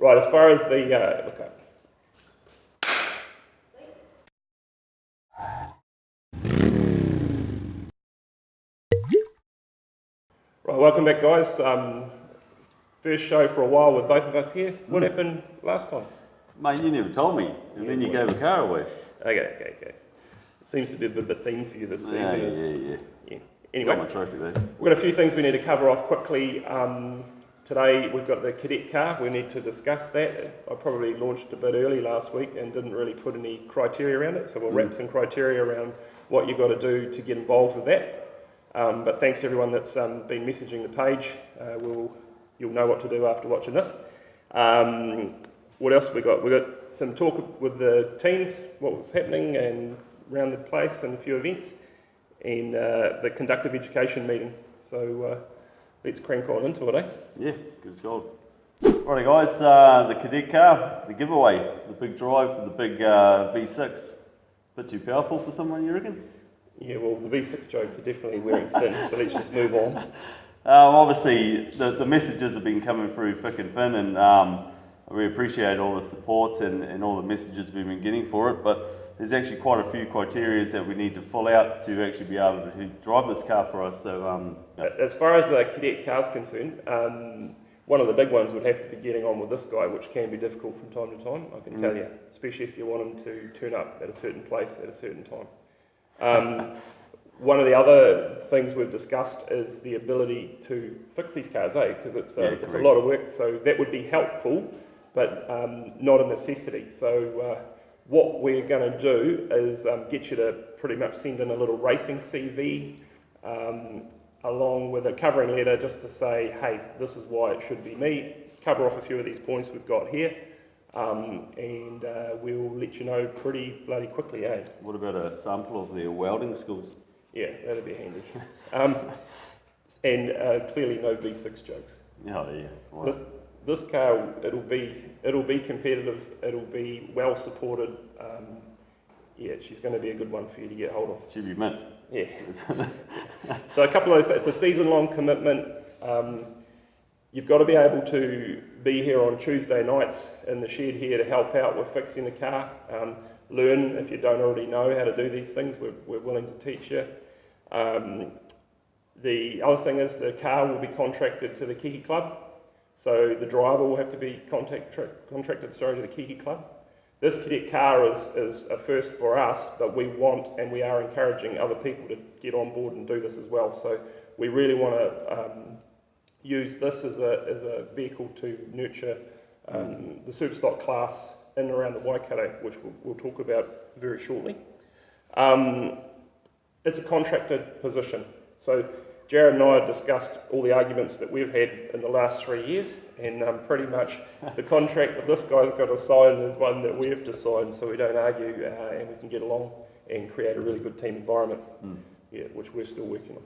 Right, as far as the look up. Right, welcome back, guys. First show for a while with both of us here. What happened last time? Mate, you never told me, and then you gave a car away. Okay. It seems to be a bit of a theme for you this season. Yeah. Anyway, Got my trophy though. we've got a few things we need to cover off quickly. Today we've got the cadet car. We need to discuss that. I probably launched a bit early last week and didn't really put any criteria around it, so we'll wrap some criteria around what you've got to do to get involved with that. But thanks to everyone that's been messaging the page. You'll know what to do after watching this. What else have we got? We've got some talk with the teams, what was happening and around the place, and a few events, and the conductive education meeting. So let's crank on into it, eh? Yeah, good as gold. Righty guys, the cadet car, the giveaway, the big drive, the big V6. Bit too powerful for someone, you reckon? Yeah, well, the V6 jokes are definitely wearing thin, so let's just move on. Obviously, the messages have been coming through thick and thin, and we appreciate all the support and all the messages we've been getting for it, but there's actually quite a few criteria that we need to fill out to actually be able to drive this car for us. So, As far as the cadet car's concerned, one of the big ones would have to be getting on with this guy, which can be difficult from time to time, I can tell you, especially if you want him to turn up at a certain place at a certain time. One of the other things we've discussed is the ability to fix these cars, because it's a lot of work, so that would be helpful, but not a necessity. So what we're going to do is get you to pretty much send in a little racing CV along with a covering letter just to say, hey, this is why it should be me, cover off a few of these points we've got here, and we'll let you know pretty bloody quickly, eh? what about a sample of their welding skills? Yeah, that'd be handy. And clearly no V6 jokes. Oh yeah. Wow. This car, it'll be competitive. It'll be well supported. Yeah, she's going to be a good one for you to get hold of. Should be mint. Yeah. So a couple of those. It's a season-long commitment. You've got to be able to be here on Tuesday nights in the shed here to help out with fixing the car. Learn if you don't already know how to do these things. We're willing to teach you. The other thing is the car will be contracted to the Kiki Club, so the driver will have to be contracted to the Kiki Club. This cadet car is a first for us, but we want and we are encouraging other people to get on board and do this as well. So we really want to use this as a vehicle to nurture the Superstock class in and around the Waikato, which we'll talk about very shortly. It's a contracted position. So Jared and I have discussed all the arguments that we've had in the last 3 years, and pretty much the contract that this guy's got to sign is one that we have to sign, so we don't argue and we can get along and create a really good team environment, which we're still working on.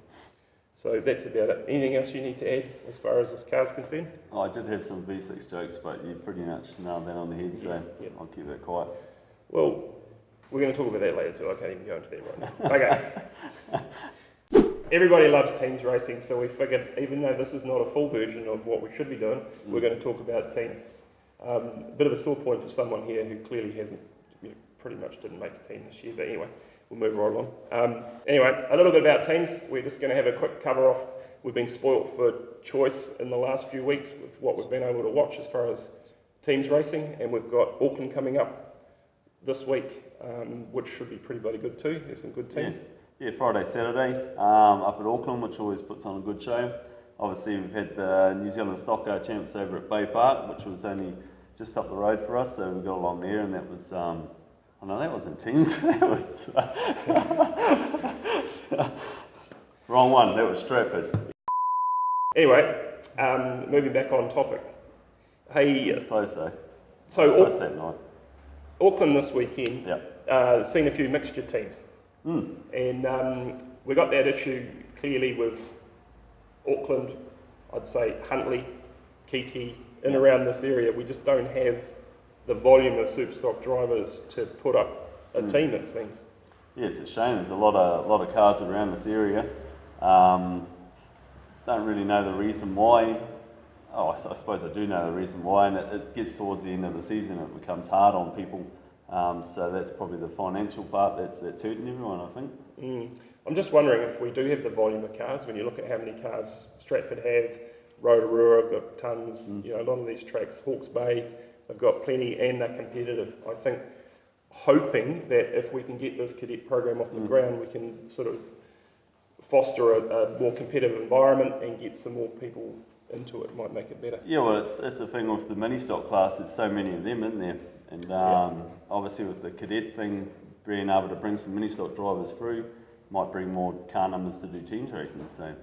So that's about it. Anything else you need to add as far as this car's concerned? Oh, I did have some V6 jokes, but you pretty much nailed that on the head, so I'll keep that quiet. Well, we're going to talk about that later too. I can't even go into that right now. Okay. Everybody loves teams racing, so we figured even though this is not a full version of what we should be doing, we're going to talk about teams. A bit of a sore point for someone here who clearly hasn't, pretty much didn't make a team this year, but anyway, we'll move right along. Anyway, a little bit about teams. We're just going to have a quick cover off. We've been spoilt for choice in the last few weeks with what we've been able to watch as far as teams racing, and we've got Auckland coming up this week, which should be pretty bloody good too. There's some good teams. Yeah, Friday, Saturday, up at Auckland, which always puts on a good show. Obviously, we've had the New Zealand Stock Car Champs over at Bay Park, which was only just up the road for us, so we got along there, and that was, oh no, that wasn't teams, that was, wrong one, that was Stratford. Anyway, moving back on topic. Hey, it's close though. So it's close that night. Auckland this weekend, seen a few mixture teams. And we got that issue clearly with Auckland, I'd say Huntly, Kiki, in around this area. We just don't have the volume of Superstock drivers to put up a team, it seems. Yeah, it's a shame. There's a lot of cars around this area. Don't really know the reason why. I suppose I do know the reason why, and it gets towards the end of the season, it becomes hard on people. So that's probably the financial part that's hurting everyone, I think. I'm just wondering if we do have the volume of cars, when you look at how many cars Stratford have, Rotorua have got tons, you know, a lot of these tracks, Hawke's Bay, they've got plenty and they're competitive. I think hoping that if we can get this cadet program off the ground, we can sort of foster a more competitive environment and get some more people into it, might make it better. Yeah, well, it's the thing with the mini stock class, there's so many of them in there. And obviously with the cadet thing, being able to bring some mini stock drivers through might bring more car numbers to do teams racing. So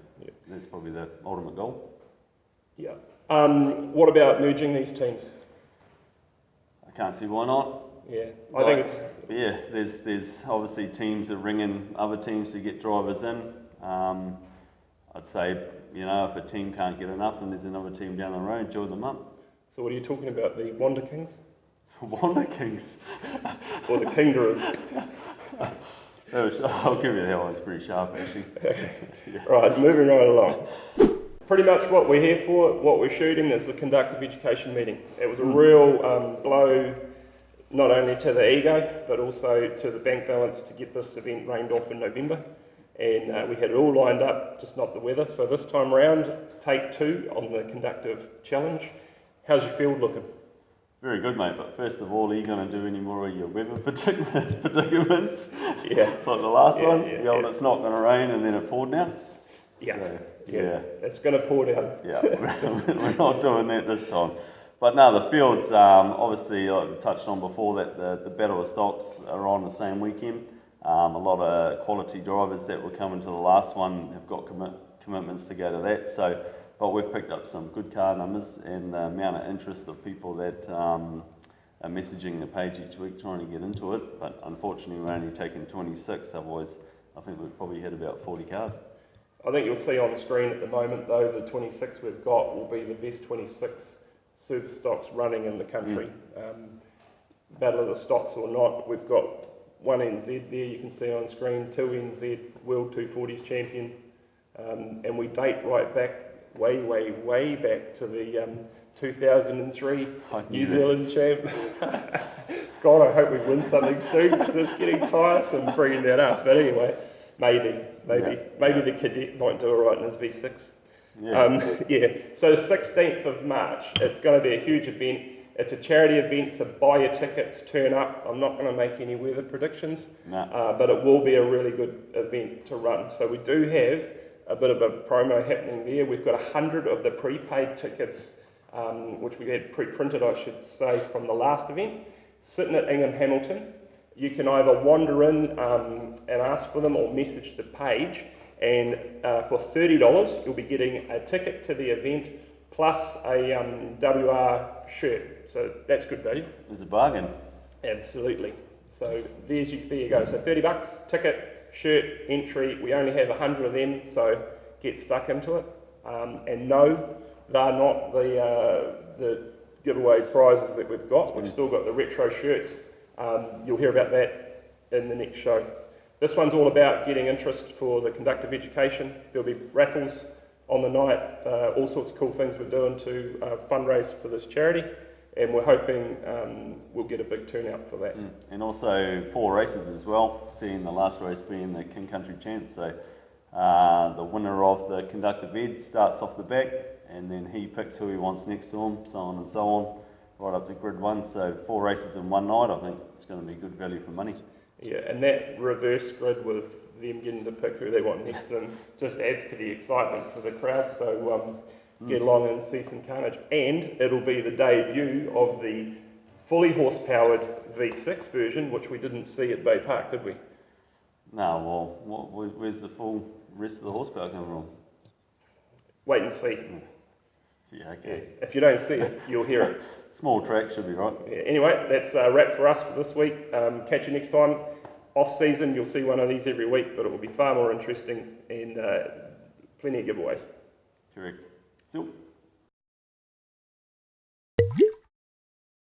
that's probably the ultimate goal. Yeah. What about merging these teams? I can't see why not. Yeah, I think it's... Yeah, there's obviously teams that ring in other teams to get drivers in. I'd say, you know, if a team can't get enough and there's another team down the road, join them up. So what are you talking about, the Wonder Kings? The Wonder Kings? Or the Kingdoras? I'll give you that one, it's pretty sharp actually. Right, moving right along. Pretty much what we're here for, what we're shooting is the conductive education meeting. It was a real blow not only to the ego but also to the bank balance to get this event rained off in November, and we had it all lined up, just not the weather. So this time round, take 2 on the conductive challenge. How's your field looking? Very good, mate, but first of all, are you going to do any more of your weather predicaments? Yeah. Like the last one? Yeah. It's not going to rain and then it poured down? Yeah. So, yeah. It's going to pour down. Yeah, we're not doing that this time. But no, the fields, obviously, like we touched on before, that the Battle of Stocks are on the same weekend. A lot of quality drivers that were coming to the last one have got commitments to go to that. So, but we've picked up some good car numbers, and the amount of interest of people that are messaging the page each week trying to get into it. But unfortunately, we're only taking 26. Otherwise, I think we've probably hit about 40 cars. I think you'll see on the screen at the moment, though, the 26 we've got will be the best 26 super stocks running in the country. Battle of the Stocks or not, we've got 1 NZ there, you can see on screen, 2 NZ, World 240s champion, and we date right back, way back to the 2003 New Zealand champ. God, I hope we win something soon, because it's getting tiresome bringing that up. But anyway, maybe the cadet might do it right in his V6. So the 16th of March, it's going to be a huge event. It's a charity event, so buy your tickets, turn up. I'm not going to make any weather predictions, but it will be a really good event to run. So we do have a bit of a promo happening there. We've got 100 of the prepaid tickets, which we had pre-printed, I should say, from the last event, sitting at Ingham Hamilton. You can either wander in and ask for them or message the page, and for $30 you'll be getting a ticket to the event plus a WR shirt. So that's good value. It's a bargain. Absolutely. So there you go. So $30, ticket, shirt, entry. We only have 100 of them, so get stuck into it. And no, they're not the giveaway prizes that we've got. We've still got the retro shirts. You'll hear about that in the next show. This one's all about getting interest for the conductive education. There'll be raffles on the night, all sorts of cool things we're doing to fundraise for this charity, and we're hoping we'll get a big turnout for that. And also 4 races as well, seeing the last race being the King Country Champs. So the winner of the conductive ed starts off the back, and then he picks who he wants next to him, so on and so on, right up to grid 1. So 4 races in one night, I think it's going to be good value for money. Yeah, and that reverse grid with them getting to pick who they want next to them just adds to the excitement for the crowd. So get along and see some carnage. And it'll be the debut of the fully horse-powered V6 version, which we didn't see at Bay Park, did we? No, well, where's the full rest of the horsepower coming from? Wait and see. Yeah, okay. Yeah. If you don't see it, you'll hear it. Small track should be right. Yeah, anyway, that's a wrap for us for this week. Catch you next time. Off season, you'll see one of these every week, but it will be far more interesting and plenty of giveaways. Correct. So.